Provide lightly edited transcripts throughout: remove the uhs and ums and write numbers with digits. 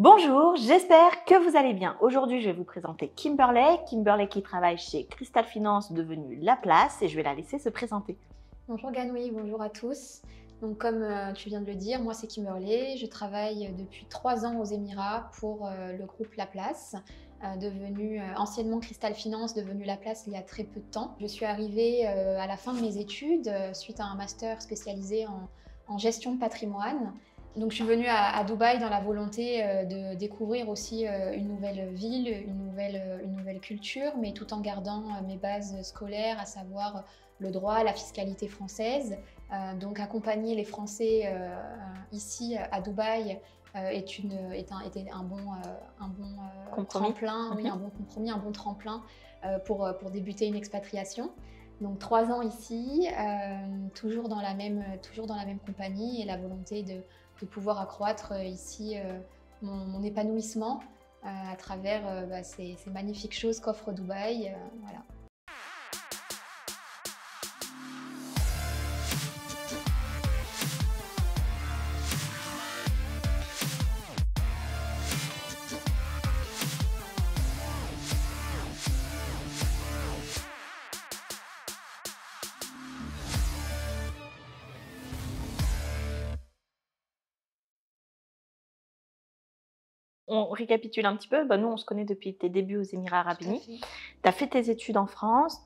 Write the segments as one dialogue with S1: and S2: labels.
S1: Bonjour, j'espère que vous allez bien. Aujourd'hui, je vais vous présenter Kimberley. Kimberley qui travaille chez Crystal Finance, devenue La Place, et je vais la laisser se présenter.
S2: Bonjour Ganoui, bonjour à tous. Donc comme tu viens de le dire, moi c'est Kimberley. Je travaille depuis 3 ans aux Émirats pour le groupe La Place, devenu anciennement Crystal Finance, devenu La Place il y a très peu de temps. Je suis arrivée à la fin de mes études suite à un master spécialisé en gestion de patrimoine. Donc je suis venue à Dubaï dans la volonté de découvrir aussi une nouvelle ville, une nouvelle culture, mais tout en gardant mes bases scolaires, à savoir le droit, la fiscalité française. Donc accompagner les Français ici à Dubaï était un bon tremplin, oui, un bon compromis, un bon tremplin pour débuter une expatriation. Donc 3 ans ici, toujours dans la même compagnie, et la volonté de pouvoir accroître ici mon épanouissement à travers ces magnifiques choses qu'offre Dubaï. Voilà.
S1: On récapitule un petit peu. Nous, on se connaît depuis tes débuts aux Émirats Arabes Unis. Tu as fait tes études en France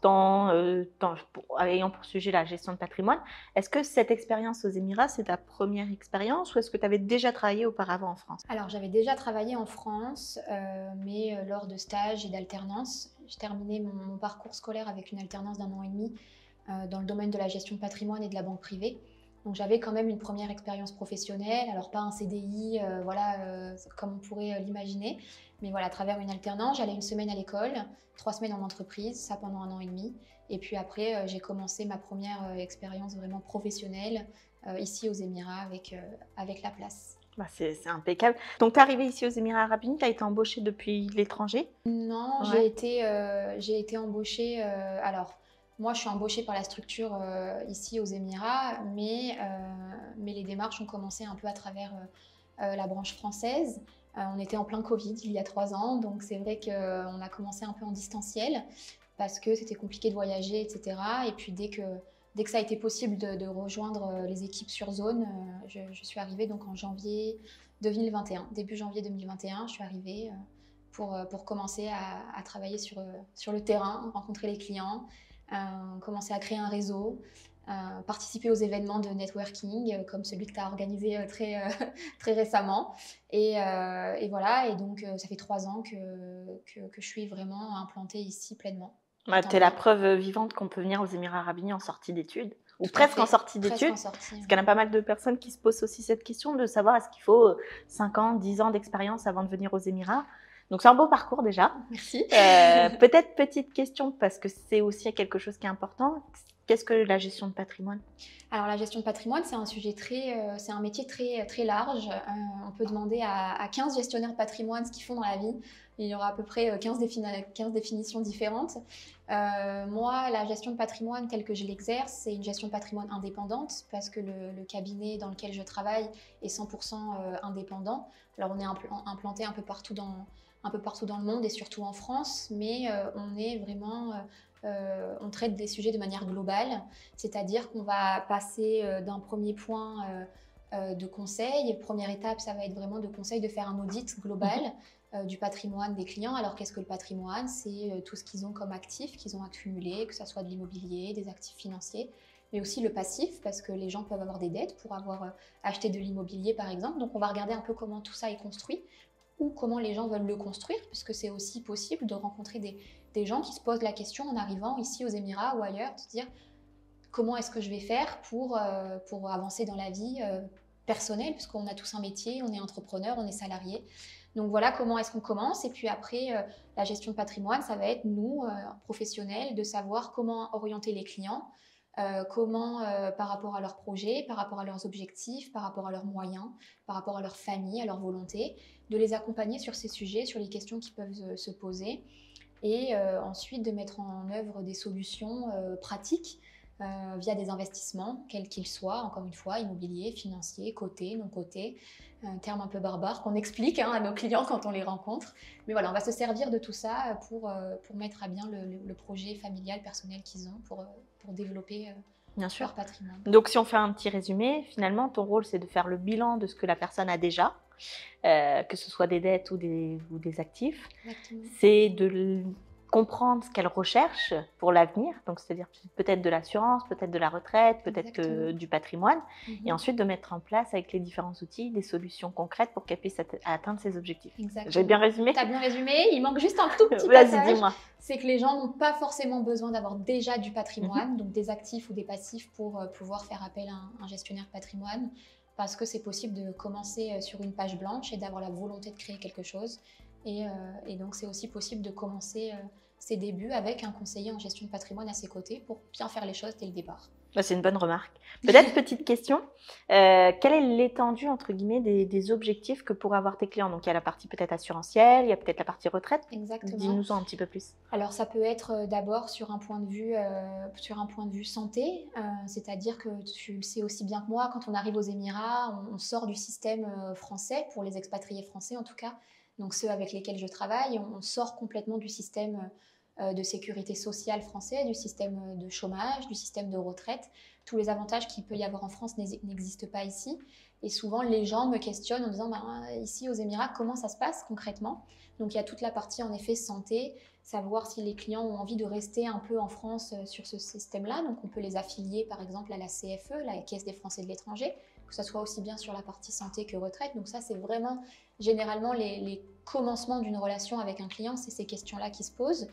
S1: ayant pour sujet la gestion de patrimoine. Est-ce que cette expérience aux Émirats, c'est ta première expérience ou est-ce que tu avais déjà travaillé auparavant en France?
S2: Alors, j'avais déjà travaillé en France, mais lors de stages et d'alternance. J'ai terminé mon parcours scolaire avec une alternance d'1 an et demi dans le domaine de la gestion de patrimoine et de la banque privée. Donc j'avais quand même une première expérience professionnelle, alors pas un CDI, comme on pourrait l'imaginer, mais voilà, à travers une alternance, j'allais 1 semaine à l'école, 3 semaines en entreprise, ça pendant 1 an et demi. Et puis après, j'ai commencé ma première expérience vraiment professionnelle ici aux Émirats avec La Place.
S1: C'est impeccable. Donc, tu es arrivée ici aux Émirats Arabes Unis, tu as été embauchée depuis l'étranger?
S2: Non,
S1: Ouais.
S2: j'ai été embauchée. Alors, moi, je suis embauchée par la structure ici aux Émirats, mais les démarches ont commencé un peu à travers la branche française. On était en plein Covid il y a 3 ans, donc c'est vrai qu'on a commencé un peu en distanciel parce que c'était compliqué de voyager, etc. Et puis dès que ça a été possible de rejoindre les équipes sur zone, je suis arrivée donc en janvier 2021. Début janvier 2021, je suis arrivée pour commencer à travailler sur le terrain, rencontrer les clients, commencer à créer un réseau, participer aux événements de networking comme celui que tu as organisé très récemment. Et voilà, et donc ça fait 3 ans que je suis vraiment implantée ici pleinement.
S1: Tu es la preuve vivante qu'on peut venir aux Émirats Arabes Unis en sortie d'études, ou
S2: Tout à
S1: presque
S2: fait.
S1: en sortie
S2: Presque
S1: d'études.
S2: en sortie,
S1: Parce qu'il y en a pas mal de personnes qui se posent aussi cette question de savoir est-ce qu'il faut 5 ans, 10 ans d'expérience avant de venir aux Émirats. Donc c'est un beau parcours déjà.
S2: Merci.
S1: Peut-être petite question, parce que c'est aussi quelque chose qui est important. Qu'est-ce que la gestion de patrimoine?
S2: Alors la gestion de patrimoine, c'est un sujet c'est un métier très large. On peut demander à 15 gestionnaires de patrimoine ce qu'ils font dans la vie. Il y aura à peu près 15 définitions différentes. Moi, la gestion de patrimoine telle que je l'exerce, c'est une gestion de patrimoine indépendante parce que le cabinet dans lequel je travaille est 100% indépendant. Alors on est implanté un peu partout dans le monde et surtout en France, mais on est vraiment... on traite des sujets de manière globale, c'est-à-dire qu'on va passer d'un premier point de conseil. Première étape, ça va être vraiment de conseil de faire un audit global du patrimoine des clients. Alors qu'est-ce que le patrimoine? C'est tout ce qu'ils ont comme actifs, qu'ils ont accumulé, que ce soit de l'immobilier, des actifs financiers, mais aussi le passif, parce que les gens peuvent avoir des dettes pour avoir acheté de l'immobilier par exemple. Donc on va regarder un peu comment tout ça est construit, ou comment les gens veulent le construire, puisque c'est aussi possible de rencontrer des gens qui se posent la question en arrivant ici aux Émirats ou ailleurs, de se dire comment est-ce que je vais faire pour avancer dans la vie personnelle, puisqu'on a tous un métier, on est entrepreneur, on est salarié. Donc voilà comment est-ce qu'on commence. Et puis après, la gestion de patrimoine, ça va être nous, professionnels, de savoir comment orienter les clients, comment par rapport à leurs projets, par rapport à leurs objectifs, par rapport à leurs moyens, par rapport à leur famille, à leur volonté, de les accompagner sur ces sujets, sur les questions qui peuvent se poser, et ensuite de mettre en œuvre des solutions pratiques via des investissements, quels qu'ils soient, encore une fois, immobilier, financier, coté, non coté, un terme un peu barbare qu'on explique à nos clients quand on les rencontre. Mais voilà, on va se servir de tout ça pour mettre à bien le projet familial, personnel qu'ils ont, pour développer
S1: Bien sûr.
S2: leur patrimoine.
S1: Donc, si on fait un petit résumé, finalement, ton rôle, c'est de faire le bilan de ce que la personne a déjà, que ce soit des dettes ou des actifs.
S2: Exactement.
S1: C'est de comprendre ce qu'elle recherche pour l'avenir, donc c'est-à-dire peut-être de l'assurance, peut-être de la retraite, peut-être du patrimoine, et ensuite de mettre en place avec les différents outils des solutions concrètes pour qu'elle puisse atteindre ses objectifs.
S2: Exactement.
S1: J'ai bien résumé?
S2: Tu as bien résumé, il manque juste un tout petit
S1: Vas-y,
S2: passage,
S1: dis-moi.
S2: c'est que les gens n'ont pas forcément besoin d'avoir déjà du patrimoine, donc des actifs ou des passifs pour pouvoir faire appel à un gestionnaire patrimoine, parce que c'est possible de commencer sur une page blanche et d'avoir la volonté de créer quelque chose. Et donc, c'est aussi possible de commencer ses débuts avec un conseiller en gestion de patrimoine à ses côtés pour bien faire les choses dès le départ.
S1: C'est une bonne remarque. Peut-être petite question, quelle est l'étendue entre guillemets des objectifs que pourraient avoir tes clients? Donc il y a la partie peut-être assurantielle, il y a peut-être la partie retraite.
S2: Exactement.
S1: Dis-nous-en un petit peu plus.
S2: Alors ça peut être d'abord sur un point de vue santé, c'est-à-dire que tu le sais aussi bien que moi, quand on arrive aux Émirats, on sort du système français, pour les expatriés français en tout cas, donc ceux avec lesquels je travaille, on sort complètement du système de sécurité sociale français, du système de chômage, du système de retraite. Tous les avantages qu'il peut y avoir en France n'existent pas ici. Et souvent, les gens me questionnent en disant ici aux Émirats, comment ça se passe concrètement? Donc il y a toute la partie en effet santé, savoir si les clients ont envie de rester un peu en France sur ce système-là. Donc on peut les affilier par exemple à la CFE, la Caisse des Français de l'étranger, que ce soit aussi bien sur la partie santé que retraite. Donc ça, c'est vraiment généralement les commencements d'une relation avec un client, c'est ces questions-là qui se posent.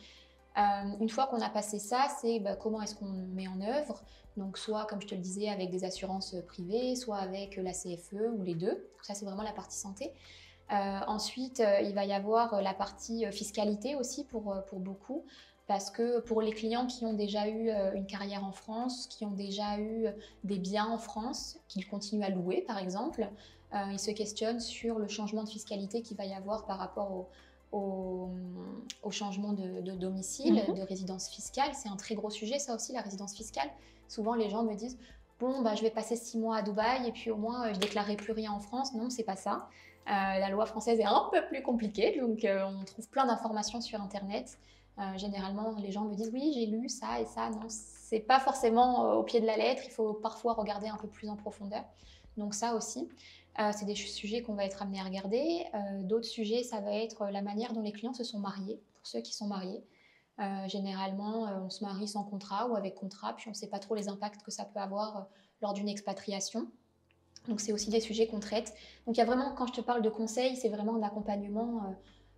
S2: Une fois qu'on a passé ça, c'est comment est-ce qu'on met en œuvre. Donc soit, comme je te le disais, avec des assurances privées, soit avec la CFE ou les deux. Donc ça, c'est vraiment la partie santé. Ensuite, il va y avoir la partie fiscalité aussi pour beaucoup, parce que pour les clients qui ont déjà eu une carrière en France, qui ont déjà eu des biens en France, qu'ils continuent à louer par exemple, ils se questionnent sur le changement de fiscalité qu'il va y avoir par rapport au changement de domicile, de résidence fiscale. C'est un très gros sujet, ça aussi, la résidence fiscale. Souvent, les gens me disent « Bon, je vais passer 6 mois à Dubaï et puis au moins, je ne déclarerai plus rien en France. » Non, c'est pas ça. La loi française est un peu plus compliquée, donc on trouve plein d'informations sur Internet. Généralement, les gens me disent « Oui, j'ai lu ça et ça. » Non, c'est pas forcément au pied de la lettre. Il faut parfois regarder un peu plus en profondeur. Donc ça aussi. C'est des sujets qu'on va être amené à regarder. D'autres sujets, ça va être la manière dont les clients se sont mariés, pour ceux qui sont mariés. Généralement, on se marie sans contrat ou avec contrat, puis on ne sait pas trop les impacts que ça peut avoir lors d'une expatriation. Donc, c'est aussi des sujets qu'on traite. Donc, il y a vraiment, quand je te parle de conseils, c'est vraiment un accompagnement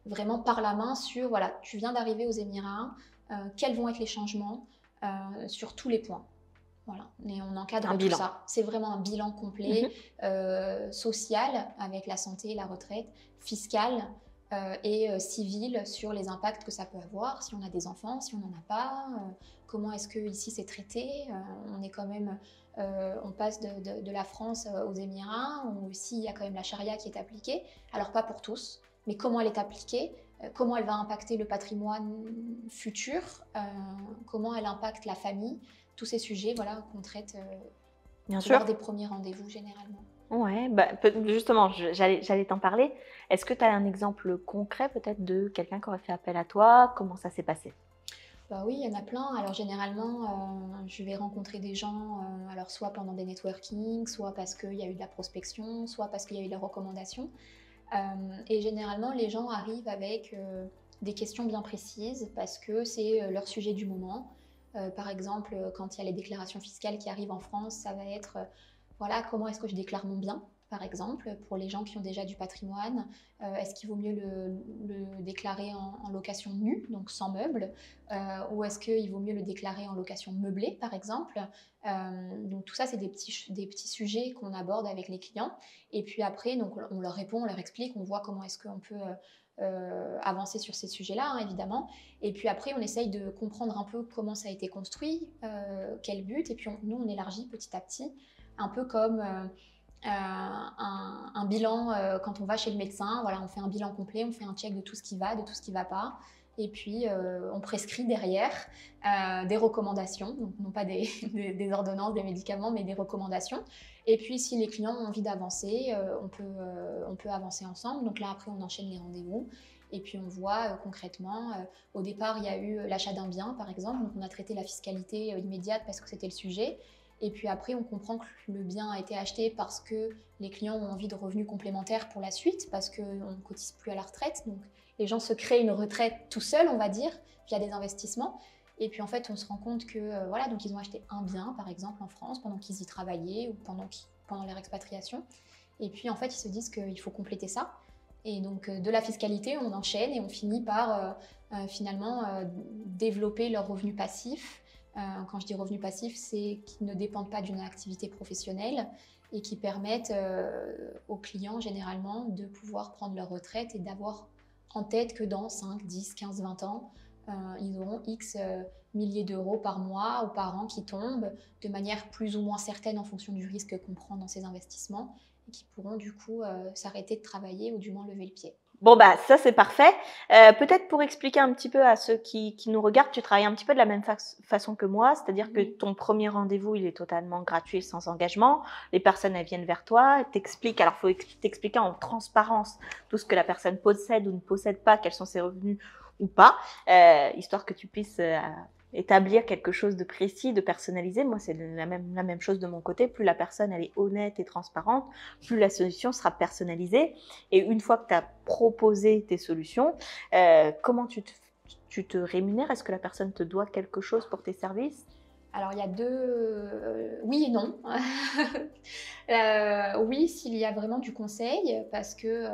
S2: vraiment par la main sur, voilà, tu viens d'arriver aux Émirats, quels vont être les changements sur tous les points. Voilà, et on encadre tout ça. C'est vraiment un bilan complet, social, avec la santé, la retraite, fiscal et civil sur les impacts que ça peut avoir, si on a des enfants, si on n'en a pas, comment est-ce que ici c'est traité. On est quand même, on passe de la France aux Émirats, où aussi il y a quand même la charia qui est appliquée, alors pas pour tous, mais comment elle est appliquée, comment elle va impacter le patrimoine futur, comment elle impacte la famille. Tous ces sujets voilà, qu'on traite lors des premiers rendez-vous généralement.
S1: Ouais, justement, j'allais t'en parler. Est-ce que tu as un exemple concret peut-être de quelqu'un qui aurait fait appel à toi? Comment ça s'est passé?
S2: Oui, il y en a plein. Alors généralement, je vais rencontrer des gens, alors soit pendant des networking, soit parce qu'il y a eu de la prospection, soit parce qu'il y a eu de la recommandation. Et généralement, les gens arrivent avec des questions bien précises parce que c'est leur sujet du moment. Par exemple, quand il y a les déclarations fiscales qui arrivent en France, ça va être voilà, comment est-ce que je déclare mon bien, par exemple, pour les gens qui ont déjà du patrimoine. Est-ce qu'il vaut mieux le déclarer en location nue, donc sans meubles, ou est-ce qu'il vaut mieux le déclarer en location meublée, par exemple. Donc tout ça, c'est des petits sujets qu'on aborde avec les clients. Et puis après, donc, on leur répond, on leur explique, on voit comment est-ce qu'on peut avancer sur ces sujets-là, hein, évidemment. Et puis après, on essaye de comprendre un peu comment ça a été construit, quel but, et puis nous, on élargit petit à petit, un peu comme un bilan quand on va chez le médecin. Voilà, on fait un bilan complet, on fait un check de tout ce qui va, de tout ce qui ne va pas. Et puis, on prescrit derrière des recommandations, donc non pas des ordonnances, des médicaments, mais des recommandations. Et puis, si les clients ont envie d'avancer, on peut avancer ensemble. Donc là, après, on enchaîne les rendez-vous. Et puis, on voit concrètement, au départ, il y a eu l'achat d'un bien, par exemple. Donc, on a traité la fiscalité immédiate parce que c'était le sujet. Et puis après, on comprend que le bien a été acheté parce que les clients ont envie de revenus complémentaires pour la suite, parce qu'on ne cotise plus à la retraite. Donc, les gens se créent une retraite tout seuls, on va dire, via des investissements. Et puis en fait, on se rend compte que voilà, donc ils ont acheté un bien, par exemple, en France, pendant qu'ils y travaillaient ou pendant leur expatriation. Et puis en fait, ils se disent qu'il faut compléter ça. Et donc de la fiscalité, on enchaîne et on finit par finalement développer leurs revenus passifs. Quand je dis revenus passifs, c'est qui ne dépendent pas d'une activité professionnelle et qui permettent aux clients généralement de pouvoir prendre leur retraite et d'avoir en tête que dans 5, 10, 15, 20 ans, ils auront X milliers d'euros par mois ou par an qui tombent de manière plus ou moins certaine en fonction du risque qu'on prend dans ces investissements et qui pourront du coup s'arrêter de travailler ou du moins lever le pied.
S1: Bon, bah, ça, c'est parfait. Peut-être pour expliquer un petit peu à ceux qui nous regardent, tu travailles un petit peu de la même façon que moi, c'est-à-dire que ton premier rendez-vous, il est totalement gratuit et sans engagement. Les personnes, elles viennent vers toi, t'expliquent. Alors, il faut t'expliquer en transparence tout ce que la personne possède ou ne possède pas, quels sont ses revenus ou pas, histoire que tu puisses établir quelque chose de précis, de personnalisé. Moi, c'est la même chose de mon côté. Plus la personne, elle est honnête et transparente, plus la solution sera personnalisée. Et une fois que tu as proposé tes solutions, comment tu te rémunères? Est-ce que la personne te doit quelque chose pour tes services?
S2: Alors, il y a deux... oui et non. Oui, s'il y a vraiment du conseil, parce que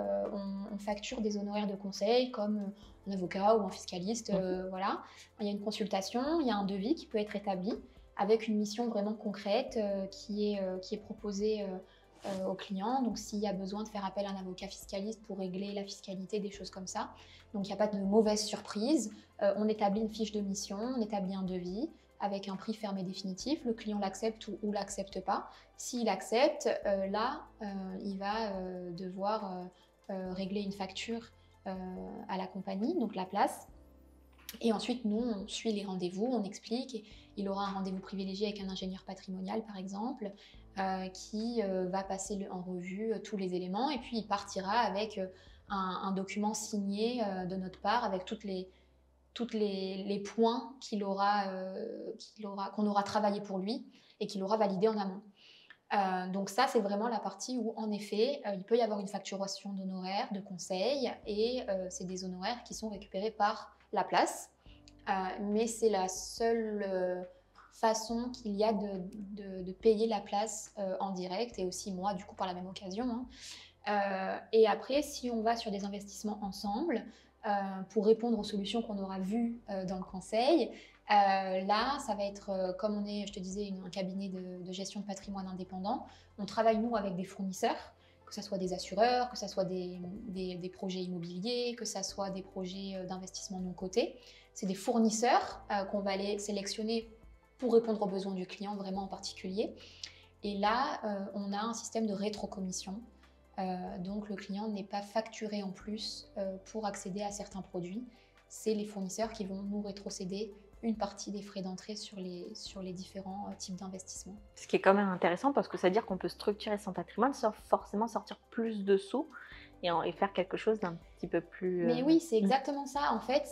S2: on facture des honoraires de conseil comme un avocat ou un fiscaliste, voilà. Il y a une consultation, il y a un devis qui peut être établi avec une mission vraiment concrète qui est proposée au client. Donc, s'il y a besoin de faire appel à un avocat fiscaliste pour régler la fiscalité, des choses comme ça. Donc, il n'y a pas de mauvaise surprise. On établit une fiche de mission, on établit un devis avec un prix fermé définitif, le client l'accepte ou l'accepte pas. S'il accepte, là, il va devoir régler une facture à la compagnie, donc la place. Et ensuite, nous, on suit les rendez-vous, on explique. Et il aura un rendez-vous privilégié avec un ingénieur patrimonial, par exemple, qui va passer en revue tous les éléments. Et puis, il partira avec un document signé de notre part avec tous les points qu'on aura travaillé pour lui et qu'il aura validé en amont. Donc ça, c'est vraiment la partie où, en effet, il peut y avoir une facturation d'honoraires, de conseils, et c'est des honoraires qui sont récupérés par la place. Mais c'est la seule façon qu'il y a de payer la place en direct, et aussi moi, du coup, par la même occasion. Et après, si on va sur des investissements ensemble, pour répondre aux solutions qu'on aura vues dans le conseil, là, ça va être, comme on est, je te disais, un cabinet de gestion de patrimoine indépendant, on travaille, nous, avec des fournisseurs, que ce soit des assureurs, que ce soit des projets immobiliers, que ce soit des projets d'investissement non cotés. C'est des fournisseurs qu'on va aller sélectionner pour répondre aux besoins du client, vraiment en particulier. Et là, on a un système de rétrocommission. Donc, le client n'est pas facturé en plus pour accéder à certains produits. C'est les fournisseurs qui vont nous rétrocéder une partie des frais d'entrée sur les différents types d'investissements.
S1: Ce qui est quand même intéressant parce que ça veut dire qu'on peut structurer son patrimoine sans forcément sortir plus de sous et faire quelque chose d'un petit peu plus...
S2: Mais oui, c'est exactement ça. En fait,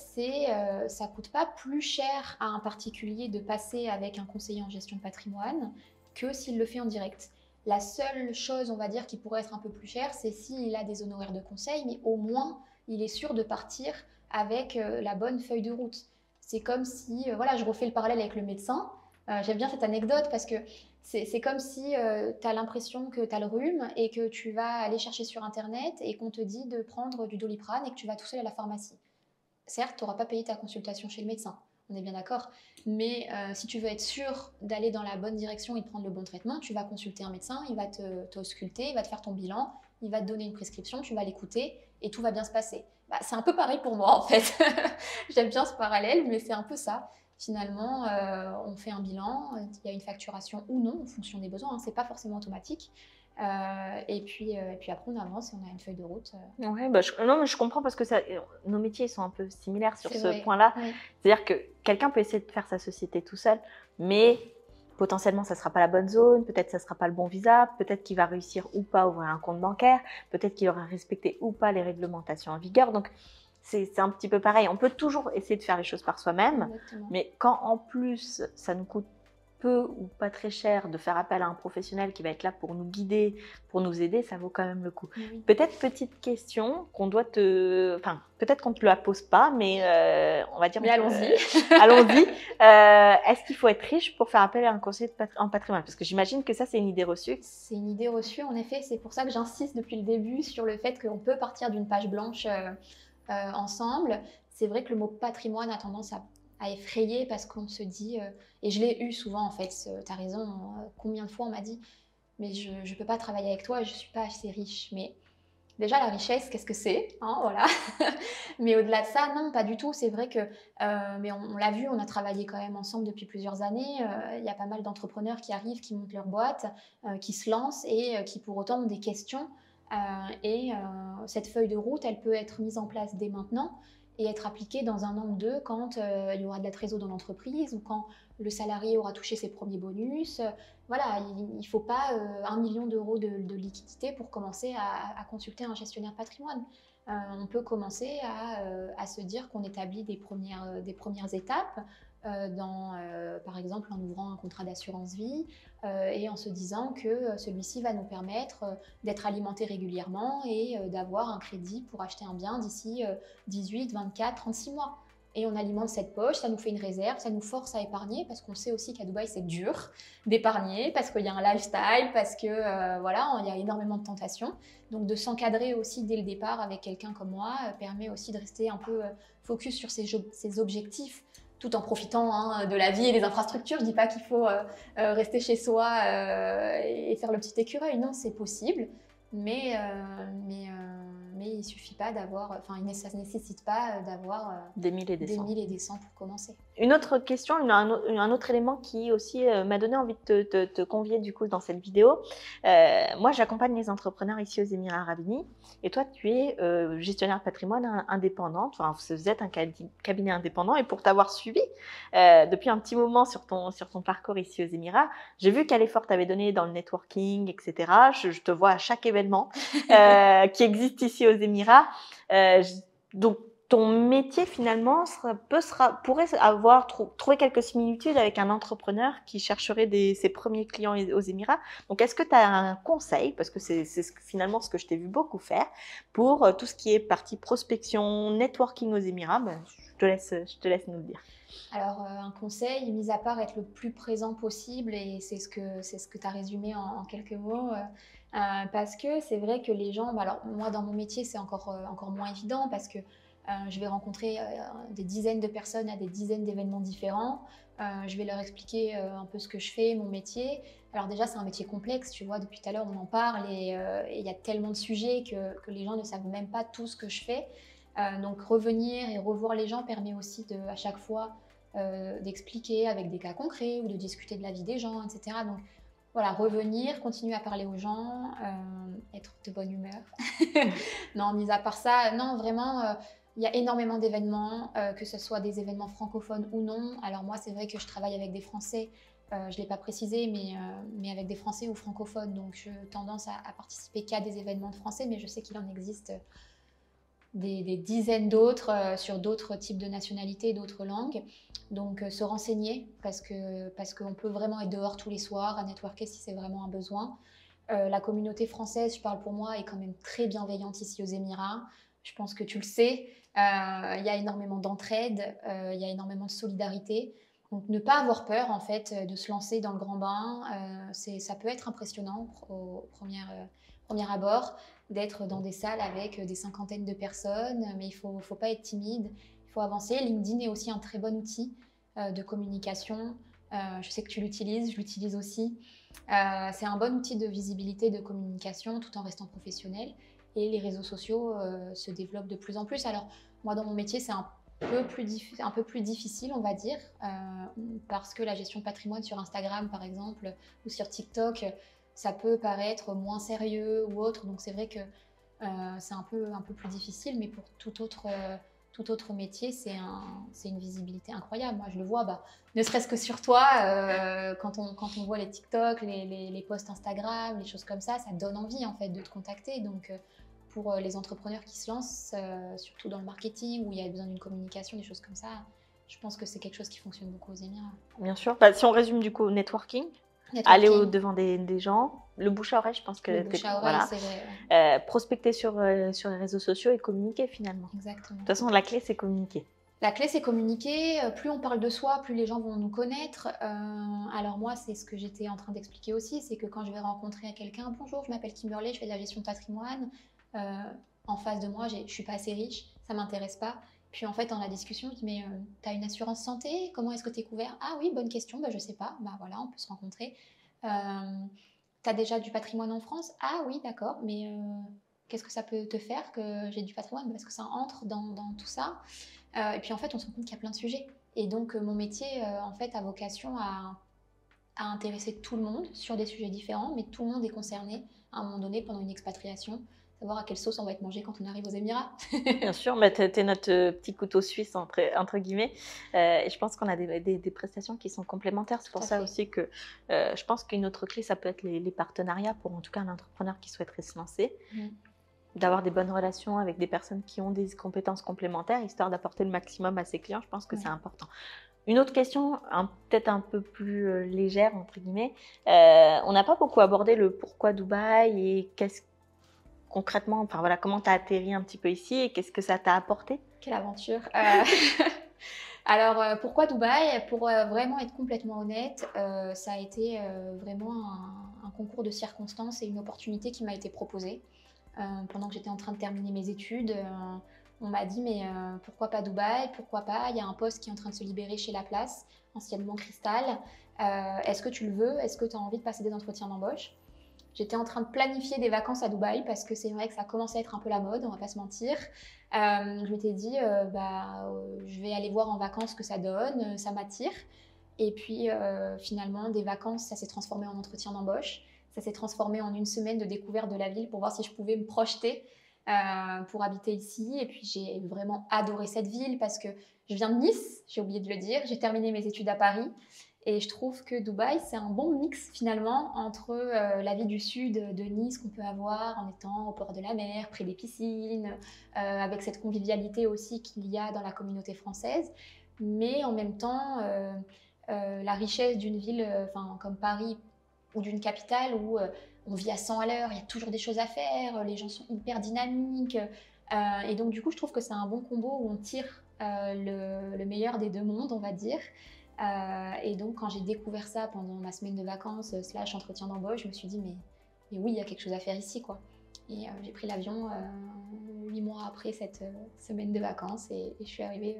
S2: ça ne coûte pas plus cher à un particulier de passer avec un conseiller en gestion de patrimoine que s'il le fait en direct. La seule chose, on va dire, qui pourrait être un peu plus chère, c'est s'il a des honoraires de conseil, mais au moins, il est sûr de partir avec la bonne feuille de route. C'est comme si, voilà, je refais le parallèle avec le médecin. J'aime bien cette anecdote parce que c'est comme si tu as l'impression que tu as le rhume et que tu vas aller chercher sur Internet et qu'on te dit de prendre du Doliprane et que tu vas tout seul à la pharmacie. Certes, tu n'auras pas payé ta consultation chez le médecin, on est bien d'accord. Mais si tu veux être sûr d'aller dans la bonne direction et de prendre le bon traitement, tu vas consulter un médecin, il va t'ausculter, il va te faire ton bilan, il va te donner une prescription, tu vas l'écouter et tout va bien se passer. Bah, c'est un peu pareil pour moi en fait. J'aime bien ce parallèle, mais c'est un peu ça. Finalement, on fait un bilan, il y a une facturation ou non en fonction des besoins, hein, c'est pas forcément automatique. Et puis après, on avance et on a une feuille de route.
S1: Ouais, bah, non, mais je comprends parce que nos métiers ils sont un peu similaires sur
S2: C'est
S1: ce
S2: vrai,
S1: point-là.
S2: oui.
S1: C'est-à-dire que quelqu'un peut essayer de faire sa société tout seul, mais potentiellement, ça ne sera pas la bonne zone, peut-être ça ne sera pas le bon visa, peut-être qu'il va réussir ou pas à ouvrir un compte bancaire, peut-être qu'il aura respecté ou pas les réglementations en vigueur. Donc, c'est un petit peu pareil. On peut toujours essayer de faire les choses par soi-même,
S2: Exactement.
S1: mais quand en plus, ça nous coûte peu ou pas très cher de faire appel à un professionnel qui va être là pour nous guider, pour nous aider, ça vaut quand même le coup.
S2: Oui.
S1: Peut-être petite question qu'on doit te... Enfin, peut-être qu'on ne te la pose pas, mais on va dire...
S2: Mais allons-y.
S1: Allons-y. Est-ce qu'il faut être riche pour faire appel à un conseiller en patrimoine? Parce que j'imagine que ça, c'est une idée reçue.
S2: C'est une idée reçue, en effet. C'est pour ça que j'insiste depuis le début sur le fait qu'on peut partir d'une page blanche ensemble. C'est vrai que le mot patrimoine a tendance à effrayer parce qu'on se dit, et je l'ai eu souvent en fait, tu as raison, combien de fois on m'a dit, mais je ne peux pas travailler avec toi, je ne suis pas assez riche. Mais déjà, la richesse, qu'est-ce que c'est, hein, voilà. Mais au-delà de ça, non, pas du tout. C'est vrai que, mais on l'a vu, on a travaillé quand même ensemble depuis plusieurs années. Il y a pas mal d'entrepreneurs qui arrivent, qui montent leur boîte, qui se lancent et qui pour autant ont des questions. Cette feuille de route, elle peut être mise en place dès maintenant et être appliquée dans un an ou deux quand il y aura de la trésor dans l'entreprise ou quand le salarié aura touché ses premiers bonus. Voilà, il ne faut pas 1 million d'euros de liquidité pour commencer à consulter un gestionnaire de patrimoine. On peut commencer à se dire qu'on établit des premières étapes, par exemple en ouvrant un contrat d'assurance vie et en se disant que celui-ci va nous permettre d'être alimenté régulièrement et d'avoir un crédit pour acheter un bien d'ici 18, 24, 36 mois. Et on alimente cette poche, ça nous fait une réserve, ça nous force à épargner parce qu'on sait aussi qu'à Dubaï c'est dur d'épargner, parce qu'il y a un lifestyle, parce que voilà, il y a énormément de tentations. Donc de s'encadrer aussi dès le départ avec quelqu'un comme moi permet aussi de rester un peu focus sur ses objectifs tout en profitant de la vie et des infrastructures. Je ne dis pas qu'il faut rester chez soi et faire le petit écureuil, non, c'est possible, mais il ne suffit pas d'avoir, enfin, ça ne nécessite pas d'avoir
S1: des mille et des
S2: cents pour commencer.
S1: Une autre question, un autre élément qui aussi m'a donné envie de te convier du coup dans cette vidéo. Moi, j'accompagne les entrepreneurs ici aux Émirats Arabes Unis et toi, tu es gestionnaire de patrimoine indépendante. Enfin, vous êtes un cabinet indépendant et pour t'avoir suivi depuis un petit moment sur ton parcours ici aux Émirats, j'ai vu quel effort tu avais donné dans le networking, etc. Je te vois à chaque événement qui existe ici aux Émirats. Donc, ton métier finalement pourrait avoir trouvé quelques similitudes avec un entrepreneur qui chercherait ses premiers clients aux Émirats. Donc, est-ce que tu as un conseil, parce que c'est finalement ce que je t'ai vu beaucoup faire, pour tout ce qui est partie prospection, networking aux Émirats? Je te laisse nous le dire.
S2: Alors, un conseil, mis à part être le plus présent possible, et c'est ce que tu as résumé en quelques mots, parce que c'est vrai que les gens, alors moi dans mon métier c'est encore moins évident parce que je vais rencontrer des dizaines de personnes à des dizaines d'événements différents. Je vais leur expliquer un peu ce que je fais, mon métier. Alors déjà, c'est un métier complexe, tu vois, depuis tout à l'heure, on en parle et il y a tellement de sujets que les gens ne savent même pas tout ce que je fais. Donc revenir et revoir les gens permet aussi à chaque fois d'expliquer avec des cas concrets ou de discuter de la vie des gens, etc. Donc voilà, revenir, continuer à parler aux gens, être de bonne humeur. Non, mis à part ça, non, vraiment, il y a énormément d'événements, que ce soit des événements francophones ou non. Alors moi, c'est vrai que je travaille avec des Français, je ne l'ai pas précisé, mais avec des Français ou francophones. Donc, j'ai tendance à participer qu'à des événements de Français, mais je sais qu'il en existe des dizaines d'autres sur d'autres types de nationalités, d'autres langues. Donc, se renseigner, parce qu'on peut vraiment être dehors tous les soirs, à networker si c'est vraiment un besoin. La communauté française, je parle pour moi, est quand même très bienveillante ici aux Émirats. Je pense que tu le sais, il y a énormément d'entraide, il y a énormément de solidarité. Donc ne pas avoir peur en fait de se lancer dans le grand bain, ça peut être impressionnant au premier abord d'être dans des salles avec des cinquantaines de personnes, mais il faut pas être timide, il faut avancer. LinkedIn est aussi un très bon outil de communication. Je sais que tu l'utilises, je l'utilise aussi. C'est un bon outil de visibilité, de communication, tout en restant professionnel. Et les réseaux sociaux se développent de plus en plus. Alors, moi, dans mon métier, c'est un peu plus difficile, on va dire, parce que la gestion de patrimoine sur Instagram, par exemple, ou sur TikTok, ça peut paraître moins sérieux ou autre. Donc c'est vrai que c'est un peu plus difficile, mais pour tout autre métier, c'est une visibilité incroyable. Moi, je le vois, ne serait-ce que sur toi, quand on voit les TikTok, les posts Instagram, les choses comme ça donne envie en fait de te contacter. Donc, pour les entrepreneurs qui se lancent, surtout dans le marketing où il y a besoin d'une communication, des choses comme ça, je pense que c'est quelque chose qui fonctionne beaucoup aux Émirats.
S1: Bien sûr. Bah, si on résume du coup, networking. Aller au-devant des gens, le bouche à oreille, je pense que
S2: le bouche à oreille,
S1: voilà.
S2: C'est vrai. Ouais.
S1: Prospecter sur les réseaux sociaux et communiquer finalement.
S2: Exactement.
S1: De toute façon, la clé, c'est communiquer.
S2: La clé, c'est communiquer. Plus on parle de soi, plus les gens vont nous connaître. Alors moi, c'est ce que j'étais en train d'expliquer aussi, c'est que quand je vais rencontrer quelqu'un, bonjour, je m'appelle Kimberley, je fais de la gestion de patrimoine. En face de moi, je ne suis pas assez riche, ça ne m'intéresse pas. Puis en fait, dans la discussion, je dis, mais tu as une assurance santé? Comment est-ce que tu es couvert? Ah oui, bonne question, je ne sais pas. Voilà, on peut se rencontrer. Tu as déjà du patrimoine en France? Ah oui, d'accord, mais qu'est-ce que ça peut te faire que j'ai du patrimoine? Parce que ça entre dans tout ça. Et puis en fait, on se rend compte qu'il y a plein de sujets. Et donc, mon métier, en fait, a vocation à intéresser tout le monde sur des sujets différents, mais tout le monde est concerné à un moment donné pendant une expatriation. Savoir à quelle sauce on va être mangé quand on arrive aux Émirats.
S1: Bien sûr, mais tu es notre petit couteau suisse, entre guillemets. Et je pense qu'on a des prestations qui sont complémentaires. C'est pour ça aussi que je pense qu'une autre clé, ça peut être les partenariats pour en tout cas un entrepreneur qui souhaiterait se lancer. D'avoir des bonnes relations avec des personnes qui ont des compétences complémentaires, histoire d'apporter le maximum à ses clients. Je pense que c'est important. Une autre question, peut-être un peu plus légère, entre guillemets. On n'a pas beaucoup abordé le pourquoi Dubaï et concrètement, enfin voilà, comment tu as atterri un petit peu ici et qu'est-ce que ça t'a apporté?
S2: Quelle aventure. Alors, pourquoi Dubaï? Pour vraiment être complètement honnête, ça a été vraiment un concours de circonstances et une opportunité qui m'a été proposée. Pendant que j'étais en train de terminer mes études, on m'a dit, mais pourquoi pas Dubaï? Pourquoi pas? Il y a un poste qui est en train de se libérer chez La Place, anciennement Cristal. Est-ce que tu le veux? Est-ce que tu as envie de passer des entretiens d'embauche? J'étais en train de planifier des vacances à Dubaï parce que c'est vrai que ça commençait à être un peu la mode, on va pas se mentir. Je m'étais dit, je vais aller voir en vacances ce que ça donne, ça m'attire. Et puis finalement, des vacances, ça s'est transformé en entretien d'embauche. Ça s'est transformé en une semaine de découverte de la ville pour voir si je pouvais me projeter pour habiter ici. Et puis j'ai vraiment adoré cette ville parce que je viens de Nice, j'ai oublié de le dire. J'ai terminé mes études à Paris. Et je trouve que Dubaï, c'est un bon mix finalement entre la vie du sud de Nice qu'on peut avoir en étant au bord de la mer, près des piscines, avec cette convivialité aussi qu'il y a dans la communauté française, mais en même temps la richesse d'une ville comme Paris ou d'une capitale où on vit à 100 à l'heure, il y a toujours des choses à faire, les gens sont hyper dynamiques. Et donc du coup, je trouve que c'est un bon combo où on tire le meilleur des deux mondes, on va dire. Et donc, quand j'ai découvert ça pendant ma semaine de vacances / entretien d'embauche, je me suis dit, mais oui, il y a quelque chose à faire ici, quoi. Et j'ai pris l'avion 8 mois après cette semaine de vacances et je suis arrivée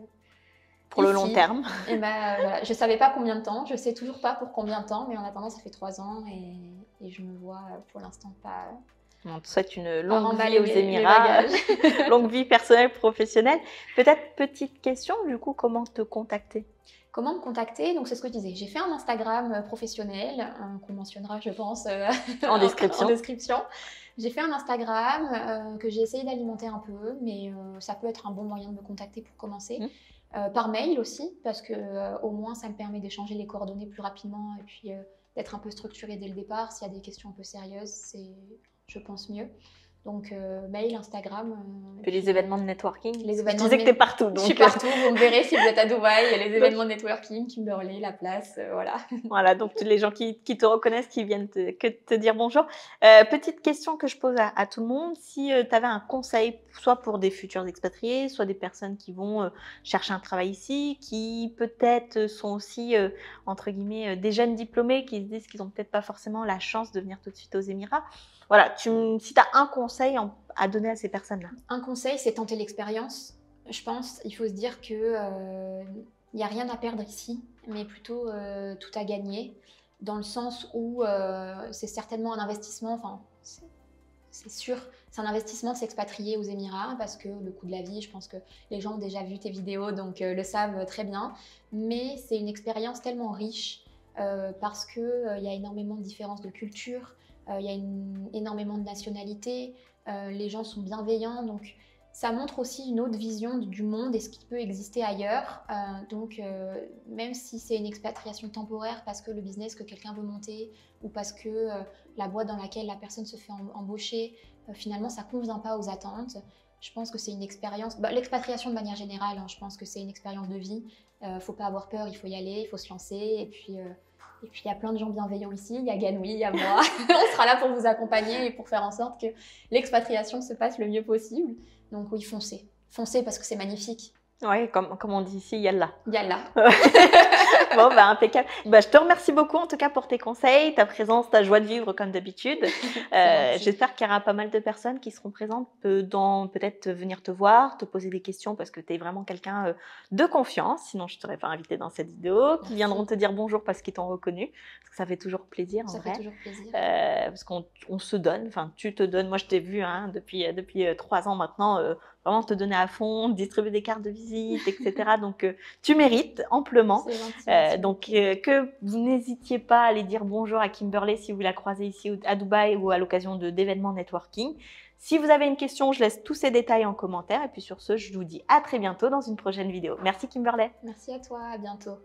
S1: pour
S2: ici.
S1: Le long terme.
S2: Et voilà, je ne savais pas combien de temps, je ne sais toujours pas pour combien de temps, mais en attendant, ça fait 3 ans et je me vois pour l'instant pas...
S1: On te souhaite une longue vie aux Émirats, longue vie personnelle, professionnelle. Peut-être petite question, du coup, comment te contacter?
S2: Comment me contacter? Donc c'est ce que je disais, j'ai fait un Instagram professionnel qu'on mentionnera je pense
S1: en description.
S2: J'ai fait un Instagram que j'ai essayé d'alimenter un peu, mais ça peut être un bon moyen de me contacter pour commencer. Par mail aussi, parce que au moins ça me permet d'échanger les coordonnées plus rapidement et puis d'être un peu structuré dès le départ. S'il y a des questions un peu sérieuses, c'est, je pense, mieux. Donc, mail, Instagram.
S1: Puis les événements de networking.
S2: Les événements
S1: tu disais que tu es partout. Donc...
S2: Je suis partout, vous me verrez si vous êtes à Dubaï. Il y a les événements de networking, Kimberley, La Place, voilà.
S1: Voilà, donc les gens qui te reconnaissent, qui viennent te dire bonjour. Petite question que je pose à tout le monde. Si tu avais un conseil, soit pour des futurs expatriés, soit des personnes qui vont chercher un travail ici, qui peut-être sont aussi, entre guillemets, des jeunes diplômés qui se disent qu'ils n'ont peut-être pas forcément la chance de venir tout de suite aux Émirats. Voilà, si tu as un conseil à donner à ces personnes-là.
S2: Un conseil, c'est tenter l'expérience. Je pense, il faut se dire que n'y a rien à perdre ici, mais plutôt tout à gagner, dans le sens où c'est certainement un investissement, enfin, c'est sûr, c'est un investissement de s'expatrier aux Émirats, parce que le coût de la vie, je pense que les gens ont déjà vu tes vidéos, donc le savent très bien, mais c'est une expérience tellement riche, parce qu'il y a énormément de différences de culture, il y a énormément de nationalités, les gens sont bienveillants, donc ça montre aussi une autre vision du monde et ce qui peut exister ailleurs. Donc, même si c'est une expatriation temporaire parce que le business que quelqu'un veut monter ou parce que la boîte dans laquelle la personne se fait embaucher, finalement, ça ne convient pas aux attentes. Je pense que c'est une expérience, l'expatriation de manière générale, hein, je pense que c'est une expérience de vie. Il ne faut pas avoir peur, il faut y aller, il faut se lancer. Et puis, il y a plein de gens bienveillants ici. Il y a Ganoui, il y a moi. On sera là pour vous accompagner et pour faire en sorte que l'expatriation se passe le mieux possible. Donc oui, foncez. Foncez parce que c'est magnifique.
S1: Oui, comme on dit ici, yallah.
S2: Yallah.
S1: Bon, bah, impeccable. Bah, je te remercie beaucoup en tout cas pour tes conseils, ta présence, ta joie de vivre comme d'habitude. J'espère qu'il y aura pas mal de personnes qui seront présentes dans peut-être venir te voir, te poser des questions parce que tu es vraiment quelqu'un de confiance. Sinon, je ne t'aurais pas invité dans cette vidéo. Qui viendront te dire bonjour parce qu'ils t'ont reconnu. Parce que ça fait toujours plaisir en vrai.
S2: Ça fait toujours plaisir.
S1: Parce qu'on se donne, enfin tu te donnes. Moi, je t'ai vu depuis 3 ans maintenant. Vraiment te donner à fond, distribuer des cartes de visite, etc. Donc, tu mérites amplement. Donc, que vous n'hésitiez pas à aller dire bonjour à Kimberley si vous la croisez ici à Dubaï ou à l'occasion d'événements networking. Si vous avez une question, je laisse tous ces détails en commentaire. Et puis sur ce, je vous dis à très bientôt dans une prochaine vidéo. Merci Kimberley.
S2: Merci à toi, à bientôt.